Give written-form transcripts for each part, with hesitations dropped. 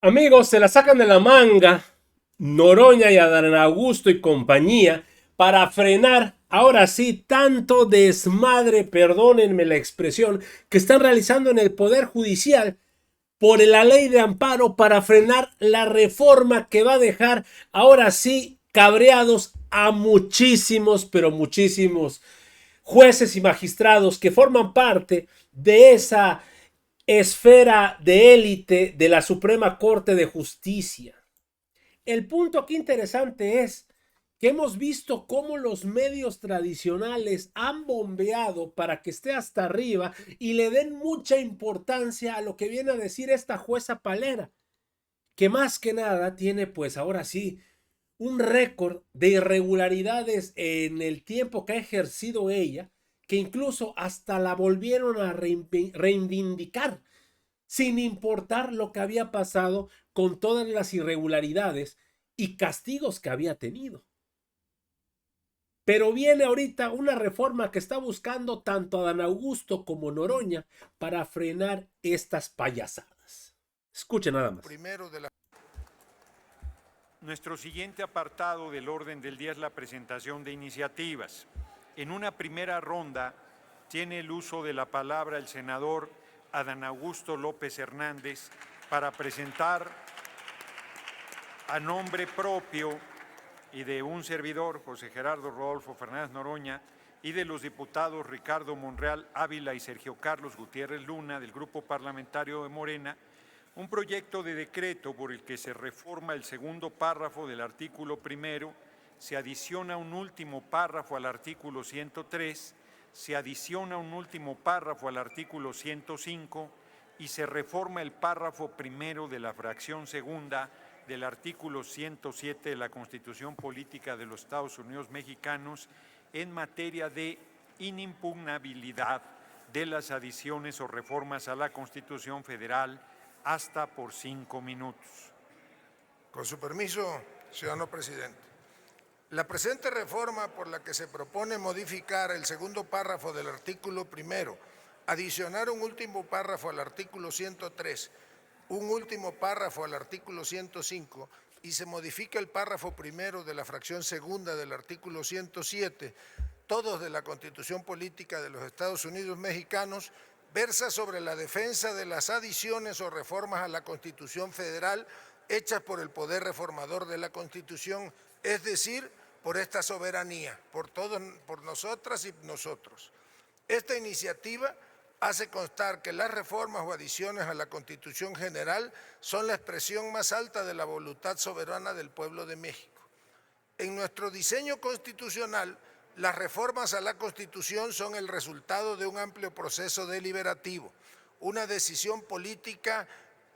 Amigos, se la sacan de la manga Noroña y Adán Augusto y compañía para frenar, ahora sí, tanto desmadre, perdónenme la expresión, que están realizando en el Poder Judicial por la ley de amparo para frenar la reforma que va a dejar, ahora sí, cabreados a muchísimos, pero muchísimos jueces y magistrados que forman parte de esa esfera de élite de la Suprema Corte de Justicia. El punto aquí interesante es que hemos visto cómo los medios tradicionales han bombeado para que esté hasta arriba y le den mucha importancia a lo que viene a decir esta jueza Palera, que más que nada tiene pues ahora sí un récord de irregularidades en el tiempo que ha ejercido ella, que incluso hasta la volvieron a reivindicar sin importar lo que había pasado con todas las irregularidades y castigos que había tenido. Pero viene ahorita una reforma que está buscando tanto Adán Augusto como Noroña para frenar estas payasadas. Escuchen nada más. Nuestro siguiente apartado del orden del día es la presentación de iniciativas. En una primera ronda tiene el uso de la palabra el senador Adán Augusto López Hernández para presentar a nombre propio y de un servidor, José Gerardo Rodolfo Fernández Noroña, y de los diputados Ricardo Monreal Ávila y Sergio Carlos Gutiérrez Luna, del Grupo Parlamentario de Morena, un proyecto de decreto por el que se reforma el segundo párrafo del artículo primero, se adiciona un último párrafo al artículo 103, se adiciona un último párrafo al artículo 105 y se reforma el párrafo primero de la fracción segunda del artículo 107 de la Constitución Política de los Estados Unidos Mexicanos en materia de inimpugnabilidad de las adiciones o reformas a la Constitución Federal hasta por 5 minutos. Con su permiso, ciudadano presidente. La presente reforma por la que se propone modificar el segundo párrafo del artículo primero, adicionar un último párrafo al artículo 103, un último párrafo al artículo 105 y se modifica el párrafo primero de la fracción segunda del artículo 107, todos de la Constitución Política de los Estados Unidos Mexicanos, versa sobre la defensa de las adiciones o reformas a la Constitución Federal hechas por el poder reformador de la Constitución, es decir, por esta soberanía, por todos, por nosotras y nosotros. Esta iniciativa hace constar que las reformas o adiciones a la Constitución General son la expresión más alta de la voluntad soberana del pueblo de México. En nuestro diseño constitucional, las reformas a la Constitución son el resultado de un amplio proceso deliberativo, una decisión política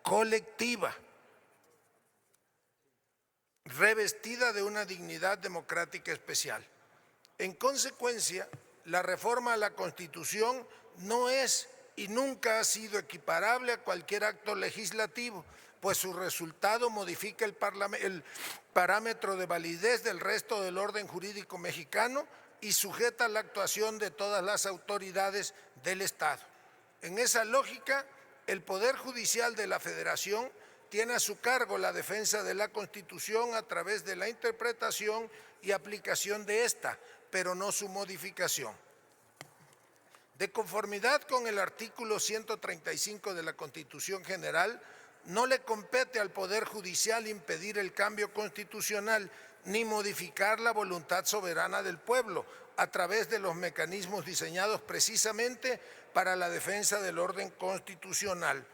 colectiva, revestida de una dignidad democrática especial. En consecuencia, la reforma a la Constitución no es y nunca ha sido equiparable a cualquier acto legislativo, pues su resultado modifica el parámetro de validez del resto del orden jurídico mexicano y sujeta la actuación de todas las autoridades del Estado. En esa lógica, el Poder Judicial de la Federación tiene a su cargo la defensa de la Constitución a través de la interpretación y aplicación de esta, pero no su modificación. De conformidad con el artículo 135 de la Constitución General, no le compete al Poder Judicial impedir el cambio constitucional ni modificar la voluntad soberana del pueblo a través de los mecanismos diseñados precisamente para la defensa del orden constitucional.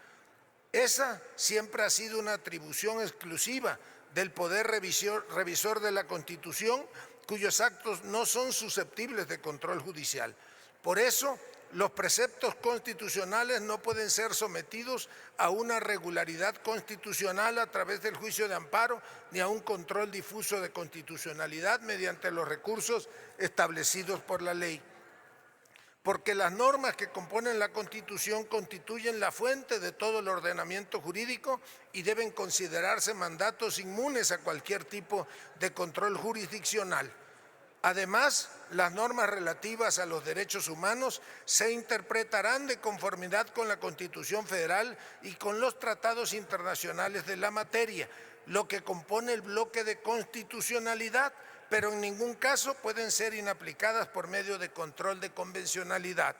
Esa siempre ha sido una atribución exclusiva del Poder Revisor de la Constitución, cuyos actos no son susceptibles de control judicial. Por eso, los preceptos constitucionales no pueden ser sometidos a una regularidad constitucional a través del juicio de amparo ni a un control difuso de constitucionalidad mediante los recursos establecidos por la ley. Porque las normas que componen la Constitución constituyen la fuente de todo el ordenamiento jurídico y deben considerarse mandatos inmunes a cualquier tipo de control jurisdiccional. Además, las normas relativas a los derechos humanos se interpretarán de conformidad con la Constitución Federal y con los tratados internacionales de la materia, lo que compone el bloque de constitucionalidad, pero en ningún caso pueden ser inaplicadas por medio de control de convencionalidad.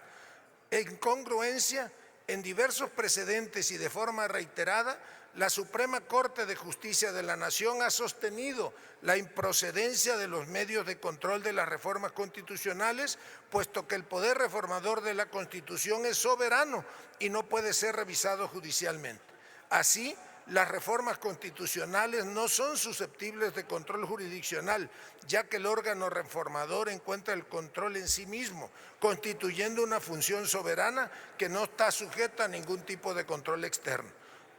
En congruencia, en diversos precedentes y de forma reiterada, la Suprema Corte de Justicia de la Nación ha sostenido la improcedencia de los medios de control de las reformas constitucionales, puesto que el poder reformador de la Constitución es soberano y no puede ser revisado judicialmente. Así, las reformas constitucionales no son susceptibles de control jurisdiccional, ya que el órgano reformador encuentra el control en sí mismo, constituyendo una función soberana que no está sujeta a ningún tipo de control externo.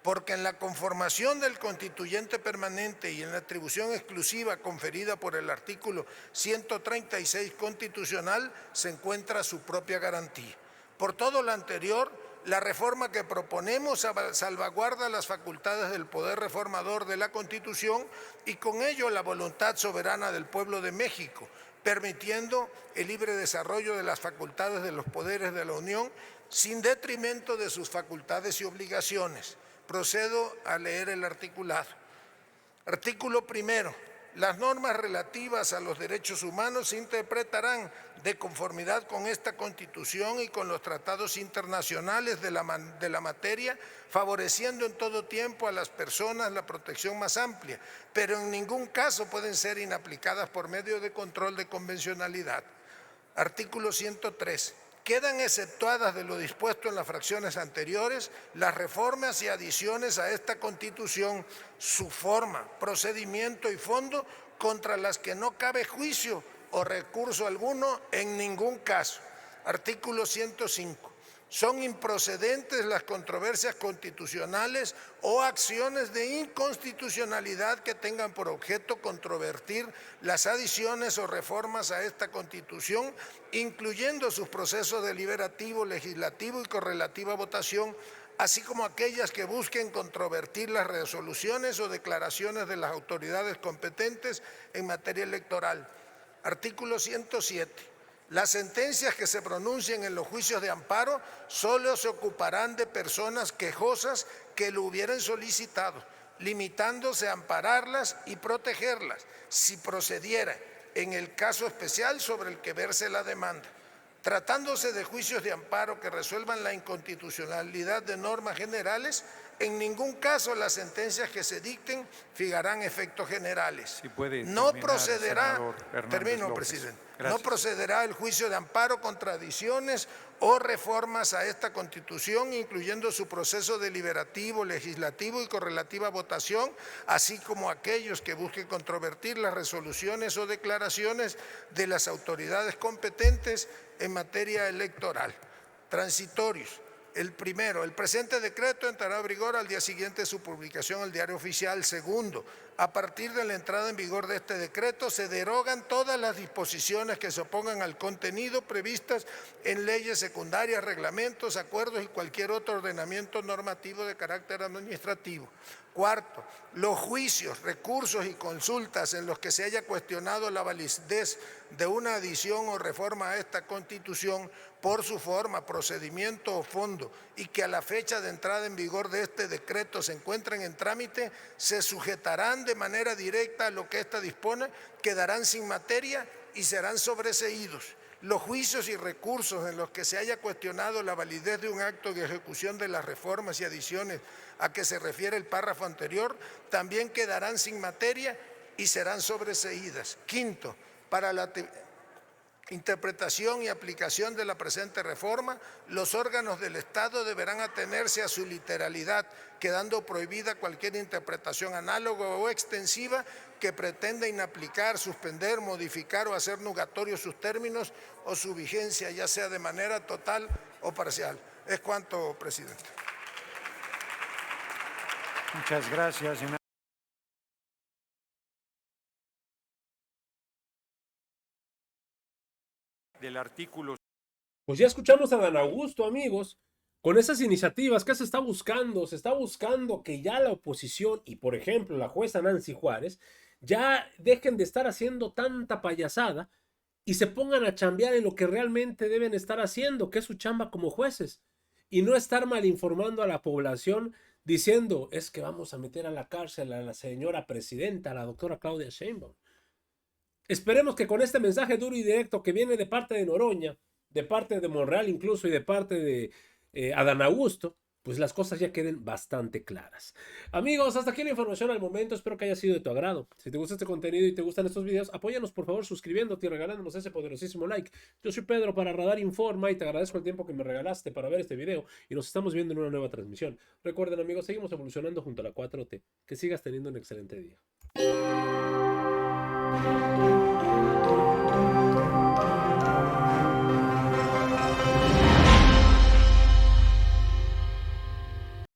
Porque en la conformación del constituyente permanente y en la atribución exclusiva conferida por el artículo 136 constitucional se encuentra su propia garantía. Por todo lo anterior, la reforma que proponemos salvaguarda las facultades del poder reformador de la Constitución y con ello la voluntad soberana del pueblo de México, permitiendo el libre desarrollo de las facultades de los poderes de la Unión sin detrimento de sus facultades y obligaciones. Procedo a leer el articulado. Artículo primero. Las normas relativas a los derechos humanos se interpretarán de conformidad con esta Constitución y con los tratados internacionales de la materia, favoreciendo en todo tiempo a las personas la protección más amplia, pero en ningún caso pueden ser inaplicadas por medio de control de convencionalidad. Artículo 103. Quedan exceptuadas de lo dispuesto en las fracciones anteriores las reformas y adiciones a esta Constitución, su forma, procedimiento y fondo, contra las que no cabe juicio o recurso alguno en ningún caso. Artículo 105. Son improcedentes las controversias constitucionales o acciones de inconstitucionalidad que tengan por objeto controvertir las adiciones o reformas a esta Constitución, incluyendo sus procesos deliberativo, legislativo y correlativa votación, así como aquellas que busquen controvertir las resoluciones o declaraciones de las autoridades competentes en materia electoral. Artículo 107. Las sentencias que se pronuncien en los juicios de amparo solo se ocuparán de personas quejosas que lo hubieran solicitado, limitándose a ampararlas y protegerlas, si procediera, en el caso especial sobre el que verse la demanda. Tratándose de juicios de amparo que resuelvan la inconstitucionalidad de normas generales, en ningún caso las sentencias que se dicten fijarán efectos generales. No procederá, termino, presidente. No procederá el juicio de amparo contra adiciones o reformas a esta Constitución, incluyendo su proceso deliberativo, legislativo y correlativa votación, así como aquellos que busquen controvertir las resoluciones o declaraciones de las autoridades competentes en materia electoral. Transitorios. El primero, el presente decreto entrará en vigor al día siguiente de su publicación en el Diario Oficial. Segundo, a partir de la entrada en vigor de este decreto se derogan todas las disposiciones que se opongan al contenido previstas en leyes secundarias, reglamentos, acuerdos y cualquier otro ordenamiento normativo de carácter administrativo. Cuarto, los juicios, recursos y consultas en los que se haya cuestionado la validez de una adición o reforma a esta Constitución por su forma, procedimiento o fondo y que a la fecha de entrada en vigor de este decreto se encuentren en trámite, se sujetarán de manera directa a lo que ésta dispone, quedarán sin materia y serán sobreseídos. Los juicios y recursos en los que se haya cuestionado la validez de un acto de ejecución de las reformas y adiciones a que se refiere el párrafo anterior también quedarán sin materia y serán sobreseídas. Quinto, para la interpretación y aplicación de la presente reforma, los órganos del Estado deberán atenerse a su literalidad, quedando prohibida cualquier interpretación análoga o extensiva que pretenda inaplicar, suspender, modificar o hacer nugatorios sus términos o su vigencia, ya sea de manera total o parcial. Es cuanto, presidente. Muchas gracias, senador. Del artículo. Pues ya escuchamos a Dan Augusto, amigos, con esas iniciativas que se está buscando que ya la oposición y, por ejemplo, la jueza Nancy Juárez ya dejen de estar haciendo tanta payasada y se pongan a chambear en lo que realmente deben estar haciendo, que es su chamba como jueces, y no estar mal informando a la población diciendo, es que vamos a meter a la cárcel a la señora presidenta, a la doctora Claudia Sheinbaum. Esperemos que con este mensaje duro y directo que viene de parte de Noroña, de parte de Monreal incluso y de parte de Adán Augusto, pues las cosas ya queden bastante claras. Amigos, hasta aquí la información al momento. Espero que haya sido de tu agrado. Si te gusta este contenido y te gustan estos videos, apóyanos por favor suscribiéndote y regalándonos ese poderosísimo like. Yo soy Pedro para Radar Informa y te agradezco el tiempo que me regalaste para ver este video y nos estamos viendo en una nueva transmisión. Recuerden amigos, seguimos evolucionando junto a la 4T. Que sigas teniendo un excelente día.